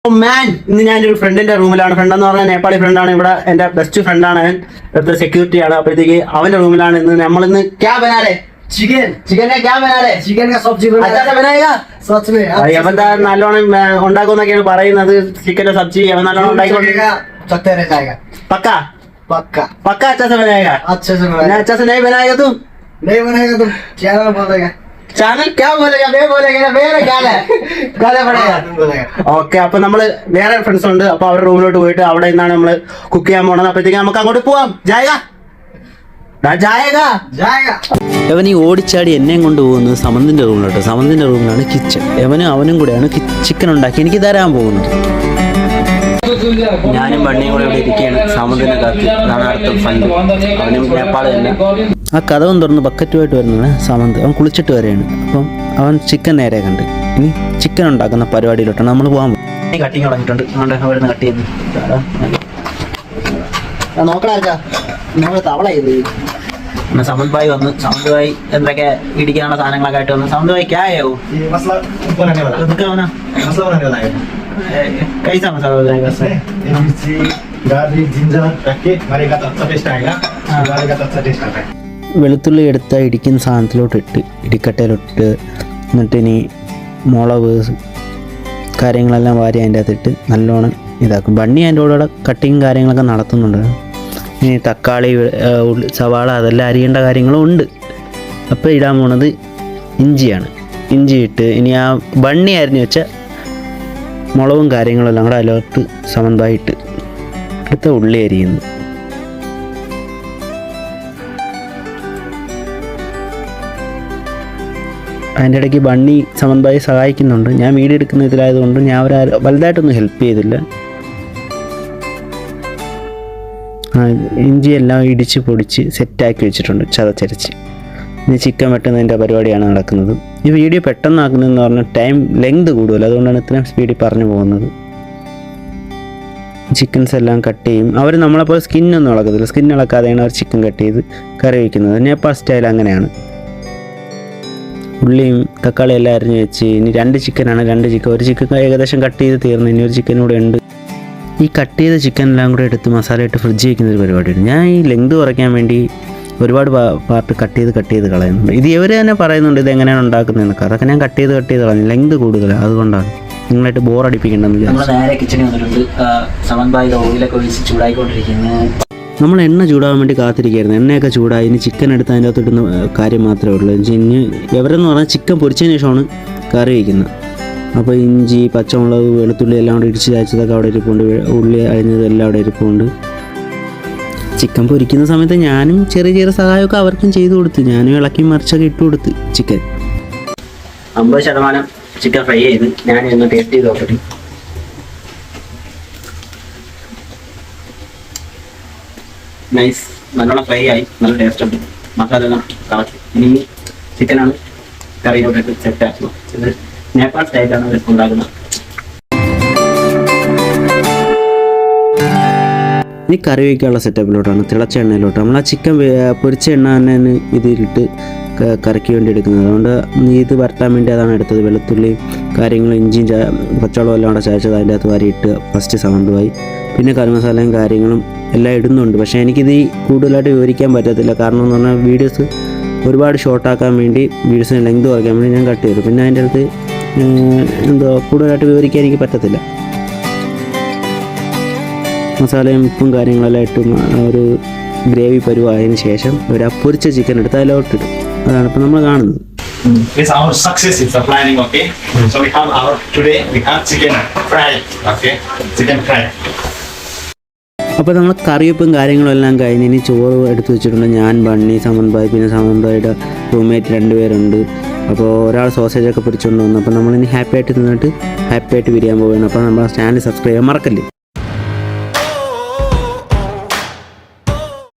മാൻ ഇന്ന് ഞാൻ ഒരു ഫ്രണ്ടിന്റെ റൂമിലാണ്. ഫ്രണ്ട് എന്ന് പറഞ്ഞാൽ നേപ്പാളി ഫ്രണ്ടാണ്. ഇവിടെ എന്റെ ബെസ്റ്റ് ഫ്രണ്ടാണ്. ഇവിടുത്തെ സെക്യൂരിറ്റി ആണ്. അപ്പോഴത്തേക്ക് അവന്റെ റൂമിലാണ് ഇന്ന് നമ്മളിന്ന് ക്യാ ബനാലേ ചിക്കൻ ചിക്കൻ ക്യാ ബനാലേ ചിക്കൻ സബ്ജി അവൻ നല്ലോണം ഉണ്ടാക്കുമെന്നൊക്കെയാണ് പറയുന്നത്. ചിക്കന്റെ സബ്ജി അവൻ നല്ലോണം ഉണ്ടാക്കിക്കൊണ്ടിരിക്കുക. പക്കാ पक्का पक्का अच्छा से बनाएगा अच्छा से नहीं बनाएगा तुम चैनल बोलेगा ചാനൽ ക്യാ बोलेगा मैं बोलेगा मेरा गाना गाना पड़ेगा ഓക്കെ. അപ്പൊ നമ്മള് വേറെ ഫ്രണ്ട്സ് ഉണ്ട്. അപ്പൊ അവരുടെ റൂമിലോട്ട് പോയിട്ട് അവിടെ നിന്നാണ് നമ്മള് കുക്ക് ചെയ്യാൻ പോണത്. അപ്പോഴത്തേക്ക് നമുക്ക് അങ്ങോട്ട് പോവാം. അവൻ ഈ ഓടിച്ചാടി എന്നെയും കൊണ്ട് പോകുന്നത് സമന്തിന്റെ റൂമിലോട്ട്. സമന്തിന്റെ റൂമിലാണ് കിച്ചൺ. അവനും കൂടെയാണ് ചിക്കൻ ഉണ്ടാക്കി എനിക്ക് തരാൻ പോകുന്നത്. ഞാനും ബണ്ണിയും കൂടെ ഇവിടെ ഇരിക്കുകയാണ്. സാമന്തിനെ കാത്തി. അതാണ് അടുത്ത ഫ്രണ്ട്. അവനും നേപ്പാൾ തന്നെ. ആ കഥവും തുറന്ന് ബക്കറ്റുമായിട്ട് വരുന്നത് സാമന്ത്. അവൻ കുളിച്ചിട്ട് വരെയാണ്. അപ്പം അവൻ ചിക്കൻ നേരെ കണ്ട്. ഇനി ചിക്കൻ ഉണ്ടാക്കുന്ന പരിപാടിയിലോട്ടാണ് നമ്മൾ പോകാൻ പോകും. കട്ടിങ് തുടങ്ങിയിട്ടുണ്ട്. അതുകൊണ്ട് അവിടെ നിന്ന് കട്ട് ചെയ്യുന്നു. നോക്കണാ നമ്മൾ തവള ചെയ്ത് സമന്ത് ഭായി വന്ന്. സമന്ത് ഭായി എന്തൊക്കെ ഇടിക്കാനുള്ള സാധനങ്ങളൊക്കെ ആയിട്ട് വന്നു. സമന്ത് ഭായി ക്യായോ कैसा मसाला हो जाएगा सर? मिर्ची गार्लिक जिंजर रख के मारेगा तो अच्छा टेस्ट आएगा. मारेगा तो अच्छा टेस्ट आता है. വെളുത്തുള്ളി എടുത്ത ഇടിക്കുന്ന സാധനത്തിലോട്ട് ഇട്ട് ഇടിക്കട്ടയിലോട്ട് എന്നിട്ട് ഇനി മുളക് കാര്യങ്ങളെല്ലാം വാരി അതിൻ്റെ അകത്തിട്ട് നല്ലോണം ഇതാക്കും. ബണ്ണി അതിൻ്റെ കൂടെ കട്ടിങ് കാര്യങ്ങളൊക്കെ നടത്തുന്നുണ്ട്. ഇനി തക്കാളി സവാള അതെല്ലാം അരിയേണ്ട കാര്യങ്ങളും ഉണ്ട്. അപ്പോൾ ഇടാൻ പോണത് ഇഞ്ചിയാണ്. ഇഞ്ചി ഇട്ട് ഇനി ആ ബണ്ണി അരിഞ്ഞ് വെച്ച മുളകും കാര്യങ്ങളെല്ലാം കൂടെ അതിലോട്ട് സമന്തായിട്ട് അടുത്ത ഉള്ളി അരിയുന്നു. അതിൻ്റെ ഇടയ്ക്ക് ബണ്ണി സമന്തായി സഹായിക്കുന്നുണ്ട്. ഞാൻ വീഡിയോ എടുക്കുന്ന ഇതിലായതുകൊണ്ട് ഞാൻ അവരെ വലുതായിട്ടൊന്നും ഹെൽപ്പ് ചെയ്തില്ല. ഇഞ്ചിയെല്ലാം ഇടിച്ച് പൊടിച്ച് സെറ്റാക്കി വെച്ചിട്ടുണ്ട് ചതച്ചരച്ച്. ഇനി ചിക്കൻ വെട്ടുന്നതിൻ്റെ പരിപാടിയാണ് നടക്കുന്നത്. ഈ വീഡിയോ പെട്ടെന്നാക്കുന്നതെന്ന് പറഞ്ഞാൽ ടൈം ലെങ്ത് കൂടുതൽ. അതുകൊണ്ടാണ് ഇത്രയും സ്പീഡിൽ പറഞ്ഞു പോകുന്നത്. ചിക്കൻസ് എല്ലാം കട്ട് ചെയ്യും. അവർ നമ്മളെപ്പോലെ സ്കിന്നൊന്നും ഇളക്കത്തില്ല. സ്കിൻ ഇളക്കാതെയാണ് അവർ ചിക്കൻ കട്ട് ചെയ്ത് കറി വയ്ക്കുന്നത്. നേപ്പാൾ സ്റ്റൈൽ അങ്ങനെയാണ്. ഉള്ളിയും തക്കാളി എല്ലാം അരിഞ്ഞ് വെച്ച് ഇനി 2 ചിക്കനാണ്. 2 ചിക്കൻ. ഒരു ചിക്കൻ ഏകദേശം കട്ട് ചെയ്ത് തീർന്നു. ഇനി ഒരു ചിക്കൻ കൂടെ ഉണ്ട്. ഈ കട്ട് ചെയ്ത ചിക്കൻ എല്ലാം കൂടെ എടുത്ത് മസാല ഇട്ട് ഫ്രിഡ്ജ് വയ്ക്കുന്നൊരു പരിപാടിയാണ്. ഞാൻ ഈ ലെങ്ത് കുറയ്ക്കാൻ വേണ്ടി ഒരുപാട് പാർട്ട് കട്ട് ചെയ്ത് കളയുന്നുണ്ട്. ഇത് ഇവർ തന്നെ പറയുന്നുണ്ട് ഇത് എങ്ങനെയാണ് ഉണ്ടാക്കുന്നതെന്നൊക്കെ. അതൊക്കെ ഞാൻ കട്ട് ചെയ്ത് കളഞ്ഞു. ലെങ്ത് കൂടുതലാണ്. അതുകൊണ്ടാണ് നിങ്ങളായിട്ട് ബോർ അടിപ്പിക്കേണ്ടെന്ന്. നേരെ കിച്ചണിൽ വന്നിട്ടുണ്ട്. സമന്തായി ഓയിലൊക്കെ ഒഴിച്ച് ചൂടായിക്കൊണ്ടിരിക്കുന്നത്. നമ്മൾ എണ്ണ ചൂടാകാൻ വേണ്ടി കാത്തിരിക്കുകയായിരുന്നു. എണ്ണയൊക്കെ ചൂടായി. ഇനി ചിക്കൻ എടുത്ത് അതിൻ്റെ അകത്ത് ഇടുന്ന കാര്യം മാത്രമേ ഉള്ളൂ. ഇനി എവരെന്ന് പറഞ്ഞാൽ ചിക്കൻ പൊരിച്ചതിന് ശേഷമാണ് കറി വയ്ക്കുന്നത്. അപ്പോൾ ഇഞ്ചി പച്ചമുളക് വെളുത്തുള്ളി എല്ലാം കൂടെ ഇടിച്ച് ചായച്ചതൊക്കെ അവിടെ ഇരിപ്പുണ്ട്. ഉള്ളി അരിഞ്ഞതെല്ലാം അവിടെ ഇരിപ്പുണ്ട്. ചിക്കൻ പൊരിക്കുന്ന സമയത്ത് ഞാനും ചെറിയ സഹായമൊക്കെ അവർക്കും ചെയ്തു കൊടുത്തു. ഞാനും ഇളക്കി മറിച്ചൊക്കെ ഇട്ട് കൊടുത്ത് ചിക്കൻ. 50% ചിക്കൻ ഫ്രൈ ചെയ്ത് ഞാൻ ഒന്ന് ടേസ്റ്റ് ചെയ്ത് നോക്കട്ടെ. നൈസ്. നല്ലോണം ഫ്രൈ ആയി. നല്ല ടേസ്റ്റ് ഉണ്ട്. മസാല എല്ലാം കളക്കി. ഇനി ചിക്കനാണ് കറിയിലോട്ടിട്ട് സെറ്റ് ആക്കുക. ഇത് നേപ്പാൾ സ്റ്റൈലാണ് ഉണ്ടാക്കുന്നത്. ഇനി കറി വയ്ക്കാനുള്ള സെറ്റപ്പിലോട്ടാണ്. തിളച്ച എണ്ണയിലോട്ട് നമ്മൾ ആ ചിക്കൻ പൊരിച്ച എണ്ണ തന്നെ ഇതിലിട്ട് കറിക്ക് വേണ്ടി എടുക്കുന്നത്. അതുകൊണ്ട് ഇത് വരട്ടാൻ വേണ്ടി അതാണ് എടുത്തത്. വെളുത്തുള്ളിയും കാര്യങ്ങളും ഇഞ്ചിയും പച്ചവെള്ളം എല്ലാം കൂടെ ചതച്ചത് അതിൻ്റെ അകത്ത് വാരിയിട്ട് ഫസ്റ്റ് സമന്തുമായി. പിന്നെ കറി മസാലയും കാര്യങ്ങളും എല്ലാം ഇടുന്നുണ്ട്. പക്ഷേ എനിക്കിത് കൂടുതലായിട്ട് വിവരിക്കാൻ പറ്റത്തില്ല. കാരണം എന്ന് പറഞ്ഞാൽ വീഡിയോസ് ഒരുപാട് ഷോർട്ടാക്കാൻ വേണ്ടി വീഡിയോസിന് ലെങ്ത് കുറയ്ക്കാൻ വേണ്ടി ഞാൻ കട്ട് ചെയ്തു. പിന്നെ അതിൻ്റെ അടുത്ത് കൂടുതലായിട്ട് വിവരിക്കാൻ എനിക്ക് പറ്റത്തില്ല. മസാലയും ഉപ്പും കാര്യങ്ങളെല്ലാം ഇട്ട് ഒരു ഗ്രേവി പരുവായതിനു ശേഷം ഒരു പൊരിച്ച ചിക്കൻ എടുത്ത് അതിലോട്ടിടും. അതാണ് ഇപ്പം നമ്മൾ കാണുന്നത്. It's our success. It's the planning, okay? So today we have chicken fry, okay? Chicken fry. അപ്പോൾ നമ്മൾ കറിവെപ്പും കാര്യങ്ങളും എല്ലാം കഴിഞ്ഞ് ഇനി ചോറ് എടുത്ത് വെച്ചിട്ടുണ്ട്. ഞാൻ ബണ്ണി സമന്തായി പിന്നെ സമന്തായുടെ റൂംമേറ്റ് 2 പേരുണ്ട്. അപ്പോൾ ഒരാൾ സോസേജൊക്കെ പിടിച്ചുകൊണ്ട് വന്നു. അപ്പോൾ നമ്മളിനി ഹാപ്പി ആയിട്ട് നിന്നിട്ട് ഹാപ്പി ആയിട്ട് പിരിയാൻ പോവുകയാണ്. അപ്പോൾ നമ്മുടെ ചാനൽ സബ്സ്ക്രൈബ് ചെയ്യാൻ മറക്കല്ലേ.